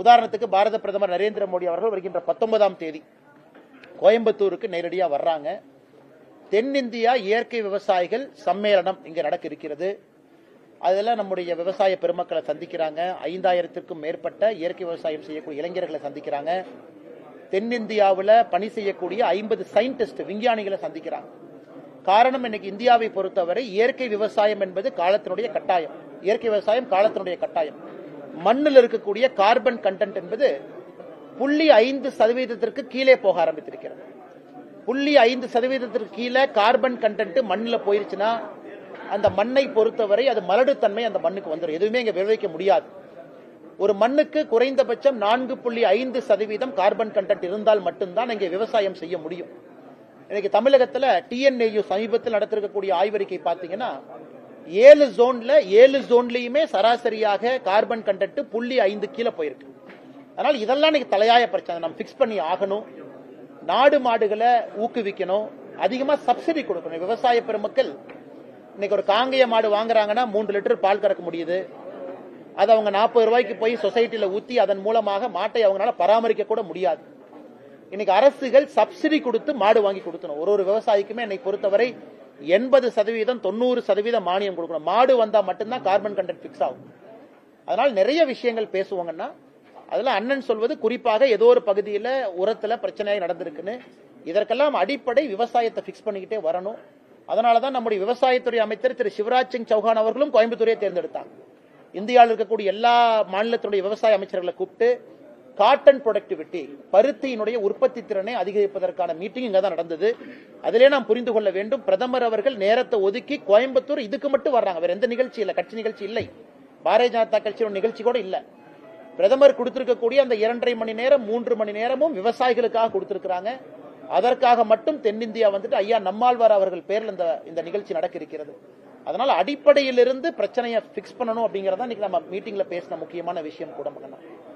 உதாரணத்துக்கு பாரத பிரதமர் நரேந்திர மோடி அவர்கள் வருகின்ற 19ஆம் தேதி கோயம்புத்தூருக்கு நேரடியாக வர்றாங்க. தென்னிந்தியா இயற்கை விவசாயிகள் சம்மேளனம் இங்க நடக்க இருக்கிறது. அதில் நம்முடைய விவசாய பெருமக்களை சந்திக்கிறாங்க. 5000க்கும் மேற்பட்ட இயற்கை விவசாயம் செய்யக்கூடிய இளைஞர்களை சந்திக்கிறாங்க. தென்னிந்தியாவில் பணி செய்யக்கூடிய 50 சயின்டிஸ்ட் விஞ்ஞானிகளை சந்திக்கிறாங்க. காரணம், இன்னைக்கு இந்தியாவை பொறுத்தவரை இயற்கை விவசாயம் என்பது காலத்தினுடைய கட்டாயம். இயற்கை விவசாயம் காலத்தினுடைய கட்டாயம். மண்ணில் இருக்கக்கூடிய கார்பன் கண்டென்ட் என்பது 0.5% கீழே போக ஆரம்பித்திருக்கிறது. 0.5% கீழே கார்பன் கண்டென்ட் மண்ணில் போயிருச்சுன்னா அந்த மண்ணை பொறுத்தவரை அது மலடுத்தன்மை அந்த மண்ணுக்கு வந்துடும். எதுவுமே இங்க விளைவிக்க முடியாது. ஒரு மண்ணுக்கு குறைந்தபட்சம் 4.5% கார்பன் கண்டென்ட் இருந்தால் மட்டும்தான் இங்கே விவசாயம் செய்ய முடியும். இன்னைக்கு தமிழகத்தில் TNAU சமீபத்தில் நடத்திருக்கக்கூடிய ஆய்வறிக்கை பார்த்தீங்கன்னா 7 ஜோன்லயுமே சராசரியாக கார்பன் கண்டென்ட் 0.5 கீழே போயிருக்கு. அதனால இதெல்லாம் இன்னைக்கு தலையாய பிரச்சனை. நம்ம பிக்ஸ் பண்ணி ஆகணும். நாடு மாடுகளை ஊக்குவிக்கணும். அதிகமா சப்சிடி கொடுக்கணும். விவசாய பெருமக்கள் இன்னைக்கு ஒரு காங்கேய மாடு வாங்குறாங்கன்னா 3 லிட்டர் பால் கறக்க முடியுது. அது அவங்க 40 ரூபாய்க்கு போய் சொசைட்டில ஊத்தி அதன் மூலமாக மாட்டை அவங்களால பராமரிக்க கூட முடியாது. இன்னைக்கு அரசுகள் சப்சிடி கொடுத்து மாடு வாங்கி கொடுக்கணும். ஒரு விவசாயிக்குமே என்னை பொறுத்தவரை 80%, 90% மானியம் கொடுக்கணும். மாடு வந்தா மட்டும்தான் கார்பன் கண்டென்ட் பிக்ஸ் ஆகும். அதனால நிறைய விஷயங்கள் பேசுவாங்கன்னா அதுல அண்ணன் சொல்வது குறிப்பாக ஏதோ ஒரு பகுதியில் உரத்துல பிரச்சனையாக நடந்திருக்குன்னு. இதற்கெல்லாம் அடிப்படை விவசாயத்தை பிக்ஸ் பண்ணிக்கிட்டே வரணும். அதனாலதான் நம்முடைய விவசாயத்துறை அமைச்சர் திரு சிவராஜ் சிங் சௌஹான் அவர்களும் கோயம்புத்தூரை தேர்ந்தெடுத்தாங்க. இந்தியாவில் இருக்கக்கூடிய எல்லா மாநிலத்தினுடைய விவசாய அமைச்சர்களை கூப்பிட்டு காட்டன் ப்ரொடக்டிவிட்டி, பருத்தியினுடைய உற்பத்தி திறனை அதிகரிப்பதற்கான மீட்டிங் இங்க தான் நடந்தது. அதிலே நாம் புரிந்து கொள்ள வேண்டும், பிரதமர் அவர்கள் நேரத்தை ஒதுக்கி கோயம்புத்தூர் இதுக்கு மட்டும் வர்றாங்க. வேற எந்த நிகழ்ச்சி இல்லை, கட்சி நிகழ்ச்சி இல்லை, பாரதிய ஜனதா கட்சியோட நிகழ்ச்சி கூட இல்ல. பிரதமர் கொடுத்திருக்கக்கூடிய அந்த 2.5 மணி நேரம் 3 மணி நேரமும் விவசாயிகளுக்காக கொடுத்திருக்கிறாங்க. அதற்காக மட்டும் தென்னிந்தியா வந்துட்டு ஐயா நம்மாழ்வார் அவர்கள் பேர்ல இந்த நிகழ்ச்சி நடக்க இருக்கிறது. அதனால அடிப்படையிலிருந்து பிரச்சனையை பிக்ஸ் பண்ணணும் அப்படிங்கறத இன்னைக்கு நம்ம மீட்டிங்ல பேசின முக்கியமான விஷயம் கூட.